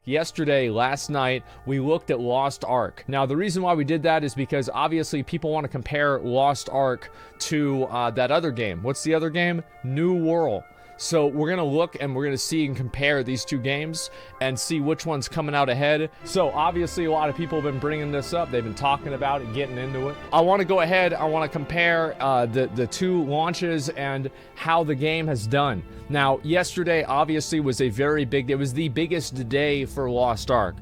yesterday, last night, we looked at Lost Ark. Now, the reason why we did that is because obviously people want to compare Lost Ark to that other game. What's the other game? New World. So we're going to look and we're going to see and compare these two games and see which one's coming out ahead. So obviously a lot of people have been bringing this up. They've been talking about it, getting into it. I want to go ahead. I want to compare the two launches and how the game has done. Now, yesterday obviously was a very big, it was the biggest day for Lost Ark.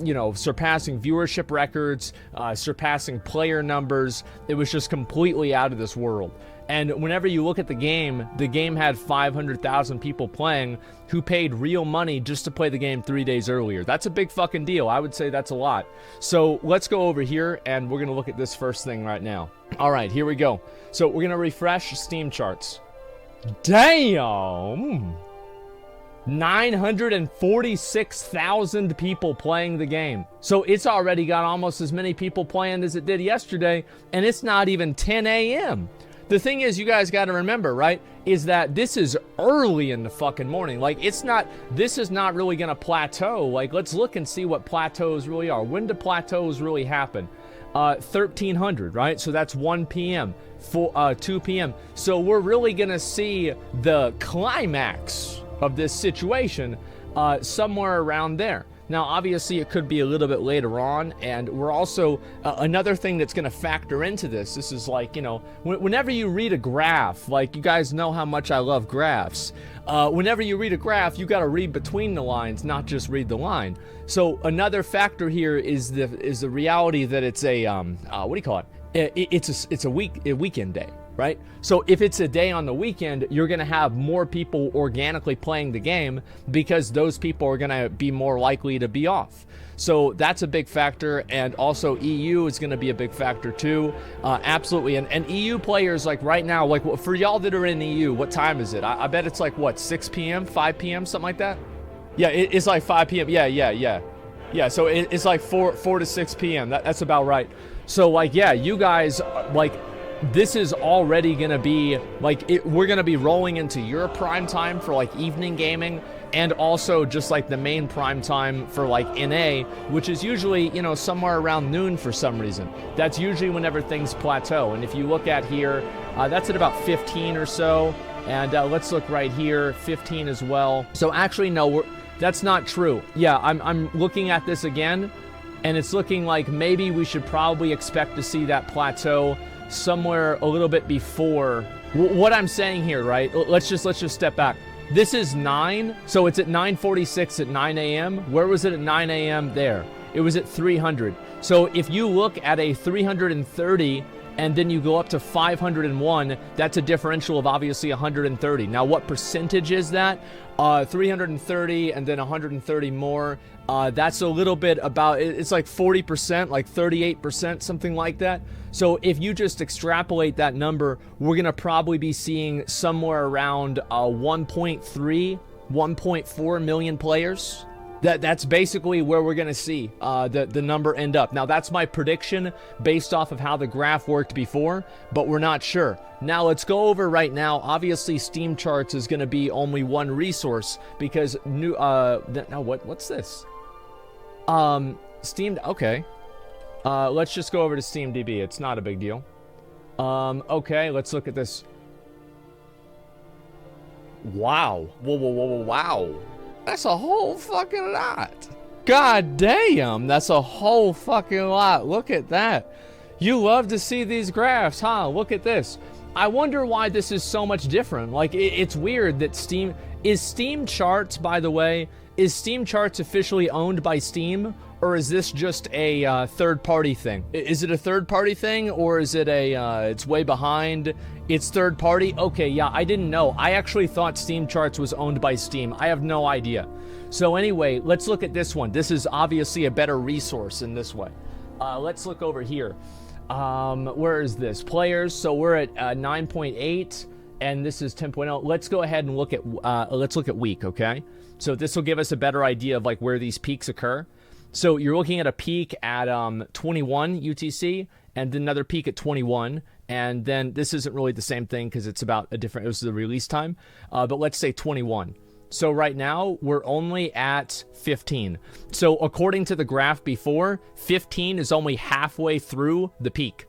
You know, surpassing viewership records, surpassing player numbers. It was just completely out of this world. And whenever you look at the game had 500,000 people playing who paid real money just to play the game 3 days earlier. That's a big fucking deal. I would say that's a lot. So let's go over here and we're going to look at this first thing right now. All right, here we go. So we're going to refresh Steam charts. Damn! 946,000 people playing the game. So it's already got almost as many people playing as it did yesterday, and it's not even 10 a.m. The thing is, you guys got to remember, right, is that this is early in the fucking morning. Like, this is not really going to plateau. Like, let's look and see what plateaus really are. When do plateaus really happen? 1300, right? So that's 1 p.m., 2 p.m. So we're really going to see the climax of this situation somewhere around there. Now, obviously, it could be a little bit later on, and we're also, another thing that's going to factor into this is like, you know, whenever you read a graph, like, you guys know how much I love graphs. Whenever you read a graph, you got to read between the lines, not just read the line. So another factor here is the reality that it's a, what do you call it? It's a weekend day. Right? So if it's a day on the weekend, you're going to have more people organically playing the game because those people are going to be more likely to be off. So that's a big factor, and also EU is going to be a big factor too. Absolutely. And EU players, like right now, like for y'all that are in EU, what time is it? I bet it's like what, 6 p.m., 5 p.m., something like that? Yeah, it's like 5 p.m. Yeah, so it's like 4 to 6 p.m. That's about right. So like, yeah, you guys, like, this is already going to be, like, we're going to be rolling into your prime time for, like, evening gaming, and also just, like, the main prime time for, like, NA, which is usually, you know, somewhere around noon for some reason. That's usually whenever things plateau. And if you look at here, that's at about 15 or so. And let's look right here, 15 as well. So actually, no, that's not true. Yeah, I'm looking at this again, and it's looking like maybe we should probably expect to see that plateau somewhere a little bit before what I'm saying here, right? Let's just step back. This is 9, so it's at 9:46 at 9 a.m. Where was it at 9 a.m. there? It was at 300. So if you look at a 330 and then you go up to 501, that's a differential of obviously 130. Now, what percentage is that? 330 and then 130 more. That's a little bit about, it's like 40%, like 38%, something like that. So if you just extrapolate that number, we're going to probably be seeing somewhere around 1.3, 1.4 million players. That's basically where we're going to see the number end up. Now, that's my prediction based off of how the graph worked before, but we're not sure. Now, let's go over right now. Obviously, Steam Charts is going to be only one resource because what's this? Okay. Let's just go over to SteamDB. It's not a big deal. Okay, let's look at this. Wow. Whoa, wow. That's a whole fucking lot. God damn, that's a whole fucking lot. Look at that. You love to see these graphs, huh? Look at this. I wonder why this is so much different. Like, it's weird that Steam Charts, by the way, is Steam Charts officially owned by Steam, or is this just a third-party thing? Is it a third-party thing, or is it it's way behind, it's third-party? Okay, yeah, I didn't know. I actually thought Steam Charts was owned by Steam. I have no idea. So anyway, let's look at this one. This is obviously a better resource in this way. Let's look over here. Where is this? Players, so we're at 9.8, and this is 10.0. Let's go ahead and look at week, okay? So this will give us a better idea of like where these peaks occur. So you're looking at a peak at 21 UTC, and then another peak at 21, and then this isn't really the same thing because it's about a different, it was the release time, but let's say 21. So right now, we're only at 15. So according to the graph before, 15 is only halfway through the peak.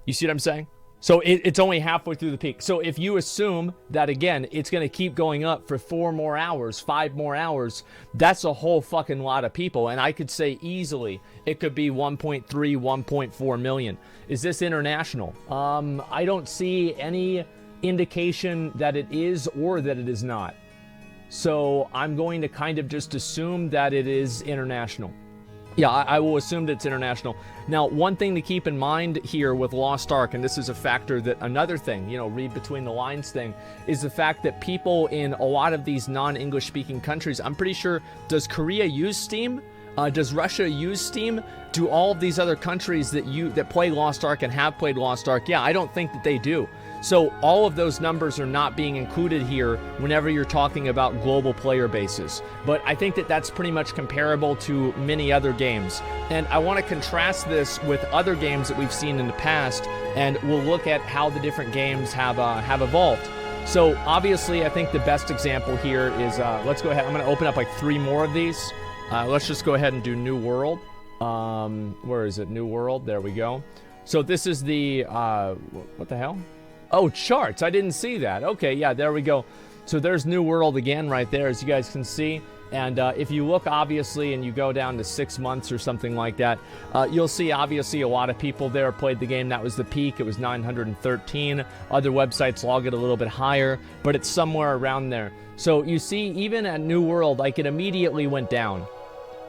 You see what I'm saying? So it's only halfway through the peak. So if you assume that, again, it's going to keep going up for 4 more hours, 5 more hours, that's a whole fucking lot of people. And I could say easily it could be 1.3, 1.4 million. Is this international? I don't see any indication that it is or that it is not. So I'm going to kind of just assume that it is international. Yeah, I will assume that it's international. Now, one thing to keep in mind here with Lost Ark, and this is a factor that another thing, you know, read between the lines thing, is the fact that people in a lot of these non-English speaking countries, I'm pretty sure, does Korea use Steam? Does Russia use Steam? Do all of these other countries that play Lost Ark and have played Lost Ark? Yeah, I don't think that they do. So all of those numbers are not being included here whenever you're talking about global player bases. But I think that that's pretty much comparable to many other games. And I want to contrast this with other games that we've seen in the past, and we'll look at how the different games have evolved. So obviously, I think the best example here is, let's go ahead. I'm going to open up like 3 more of these. Let's just go ahead and do New World. Where is it? New World. There we go. So this is the, what the hell? Oh, charts. I didn't see that. Okay, yeah, there we go. So there's New World again right there, as you guys can see. And if you look, obviously, and you go down to 6 months or something like that, you'll see, obviously, a lot of people there played the game. That was the peak. It was 913. Other websites log it a little bit higher, but it's somewhere around there. So you see, even at New World, like, it immediately went down.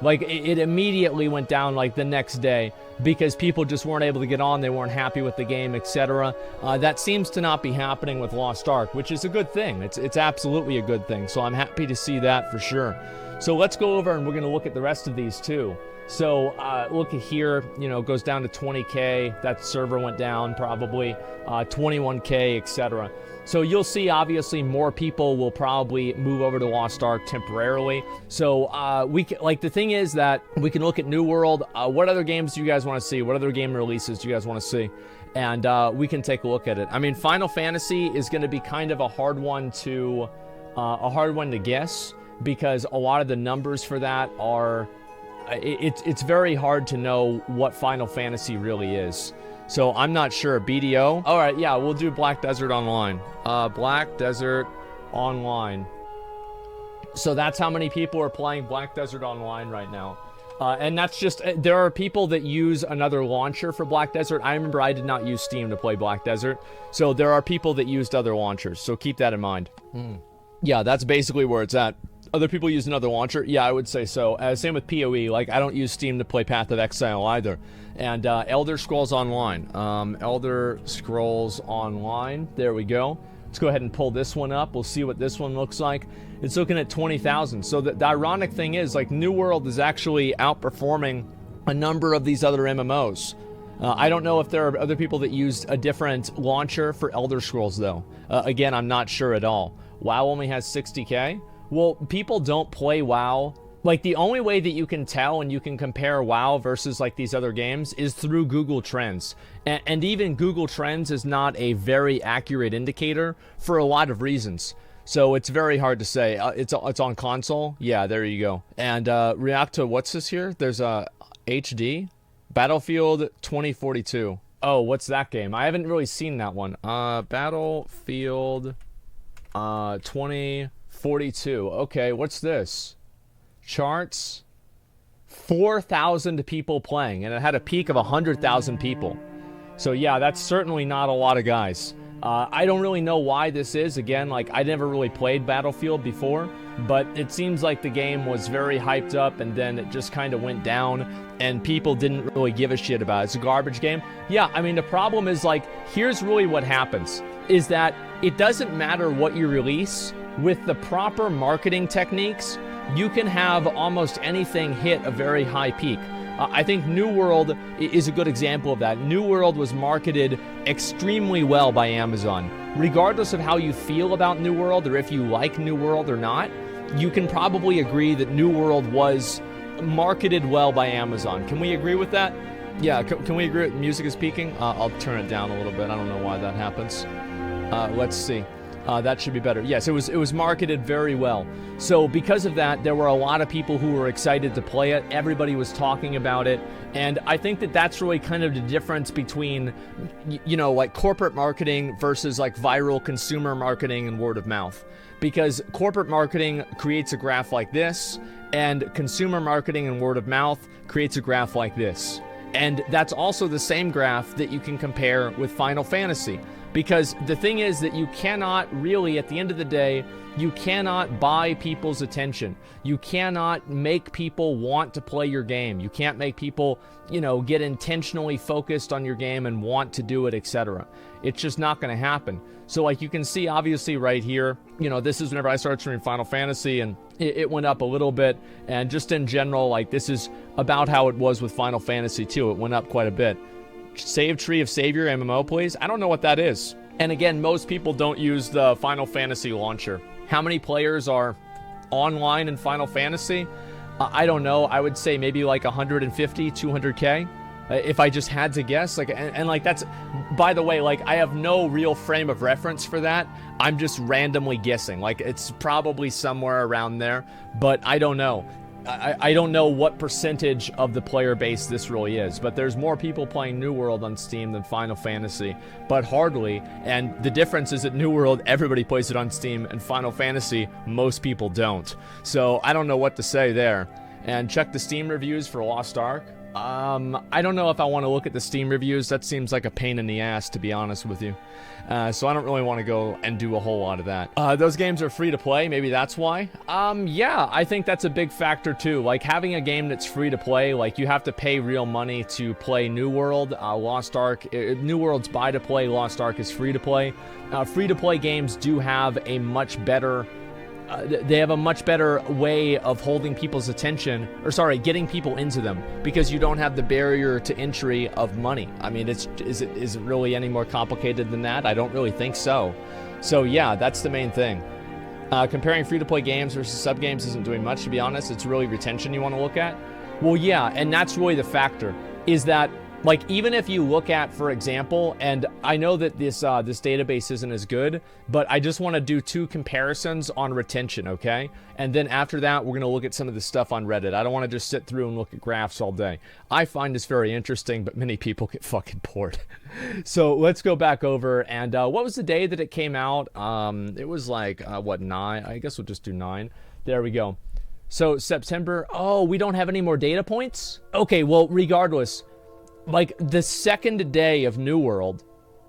Like, it immediately went down, like, the next day because people just weren't able to get on. They weren't happy with the game, etc. That seems to not be happening with Lost Ark, which is a good thing. It's absolutely a good thing. So I'm happy to see that for sure. So let's go over and we're going to look at the rest of these too. So look at here, you know, it goes down to 20K. That server went down probably, 21K, etc. So you'll see, obviously, more people will probably move over to Lost Ark temporarily. So we can, like, the thing is that we can look at New World. What other games do you guys want to see? What other game releases do you guys want to see? And we can take a look at it. I mean, Final Fantasy is going to be kind of a hard one to guess because a lot of the numbers for that are. It's very hard to know what Final Fantasy really is. So I'm not sure. BDO? All right, yeah, we'll do Black Desert Online. Black Desert Online. So that's how many people are playing Black Desert Online right now. And that's just, there are people that use another launcher for Black Desert. I remember I did not use Steam to play Black Desert. So there are people that used other launchers. So keep that in mind. Yeah, that's basically where it's at. Other people use another launcher? Yeah, I would say so. Same with PoE. Like, I don't use Steam to play Path of Exile either. And Elder Scrolls Online. Elder Scrolls Online. There we go. Let's go ahead and pull this one up. We'll see what this one looks like. It's looking at 20,000. So the ironic thing is, like, New World is actually outperforming a number of these other MMOs. I don't know if there are other people that used a different launcher for Elder Scrolls, though. Again, I'm not sure at all. WoW only has 60K. Well, people don't play WoW. Like, the only way that you can tell and you can compare WoW versus, like, these other games is through Google Trends. And even Google Trends is not a very accurate indicator for a lot of reasons. So it's very hard to say. It's on console. Yeah, there you go. And react to, what's this here? There's a HD. Battlefield 2042. Oh, what's that game? I haven't really seen that one. Battlefield 2042. Okay, what's this? Charts. 4,000 people playing, and it had a peak of 100,000 people. So yeah, that's certainly not a lot of guys. I don't really know why this is. Again, like, I never really played Battlefield before, but it seems like the game was very hyped up and then it just kind of went down and people didn't really give a shit about it. It's a garbage game. Yeah, I mean, the problem is, like, here's really what happens, is that it doesn't matter what you release. With the proper marketing techniques, you can have almost anything hit a very high peak. I think New World is a good example of that. New World was marketed extremely well by Amazon. Regardless of how you feel about New World or if you like New World or not, you can probably agree that New World was marketed well by Amazon. Can we agree with that? Yeah, can we agree? Music is peaking? I'll turn it down a little bit. I don't know why that happens. Let's see. That should be better. Yes, it was marketed very well. So because of that, there were a lot of people who were excited to play it. Everybody was talking about it. And I think that that's really kind of the difference between, you know, like corporate marketing versus like viral consumer marketing and word of mouth. Because corporate marketing creates a graph like this, and consumer marketing and word of mouth creates a graph like this. And that's also the same graph that you can compare with Final Fantasy. Because the thing is that you cannot really, at the end of the day, you cannot buy people's attention. You cannot make people want to play your game. You can't make people, you know, get intentionally focused on your game and want to do it, etc. It's just not going to happen. So like you can see obviously right here, you know, this is whenever I started streaming Final Fantasy, and it went up a little bit. And just in general, like this is about how it was with Final Fantasy too. It went up quite a bit. Save Tree of Savior MMO, please. I don't know what that is. And again, most people don't use the Final Fantasy launcher. How many players are online in Final Fantasy? I don't know. I would say maybe like 150, 200K. If I just had to guess. Like, and like that's, by the way, like I have no real frame of reference for that. I'm just randomly guessing. Like it's probably somewhere around there, but I don't know. I don't know what percentage of the player base this really is, but there's more people playing New World on Steam than Final Fantasy, but hardly. And the difference is that New World, everybody plays it on Steam, and Final Fantasy, most people don't. So I don't know what to say there. And check the Steam reviews for Lost Ark. I don't know if I want to look at the Steam reviews. That seems like a pain in the ass, to be honest with you. So I don't really want to go and do a whole lot of that. Those games are free to play. Maybe that's why. Yeah, I think that's a big factor too. Like having a game that's free to play, like you have to pay real money to play New World. Lost Ark, New World's buy to play. Lost Ark is free to play. Free to play games do have a much better they have a much better way of holding people's attention, or sorry, getting people into them, because you don't have the barrier to entry of money. I mean, is it really any more complicated than that? I don't really think so. So yeah, that's the main thing. Comparing free-to-play games versus sub-games isn't doing much, to be honest. It's really retention you want to look at. Well, yeah, and that's really the factor, is that like, even if you look at, for example, and I know that this database isn't as good, but I just want to do two comparisons on retention, okay? And then after that, we're going to look at some of the stuff on Reddit. I don't want to just sit through and look at graphs all day. I find this very interesting, but many people get fucking bored. So let's go back over, and what was the day that it came out? It was like, what, 9? I guess we'll just do 9. There we go. So September, oh, we don't have any more data points? Okay, well, regardless, like the second day of New World,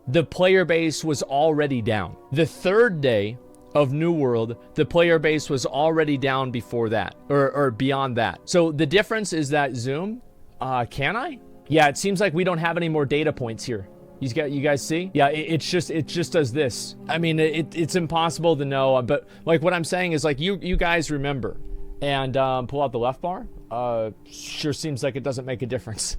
the player base was already down. The third day of New World, the player base was already down before that, or beyond that. So the difference is that Zoom, can I? Yeah, it seems like we don't have any more data points here. You guys see? Yeah, it just does this. I mean, it's impossible to know, but like what I'm saying is like you guys remember, and pull out the left bar. Sure seems like it doesn't make a difference.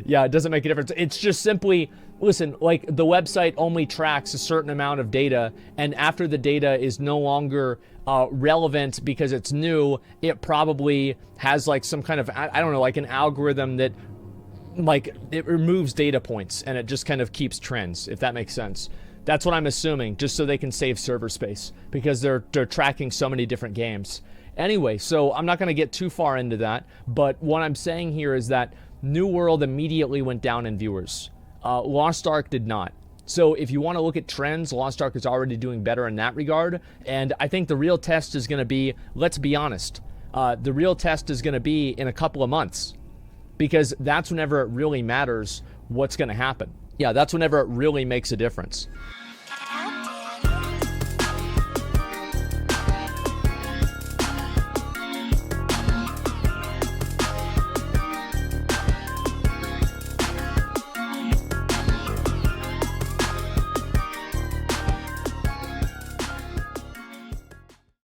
Yeah, it doesn't make a difference. It's just simply, listen, like the website only tracks a certain amount of data, and after the data is no longer relevant because it's new, it probably has like some kind of, I don't know, like an algorithm that like it removes data points and it just kind of keeps trends, if that makes sense. That's what I'm assuming, just so they can save server space, because they're tracking so many different games. Anyway, so I'm not going to get too far into that, but what I'm saying here is that New World immediately went down in viewers. Lost Ark did not. So if you want to look at trends, Lost Ark is already doing better in that regard. And I think the real test is going to be, let's be honest, the real test is going to be in a couple of months. Because that's whenever it really matters what's going to happen. Yeah, that's whenever it really makes a difference.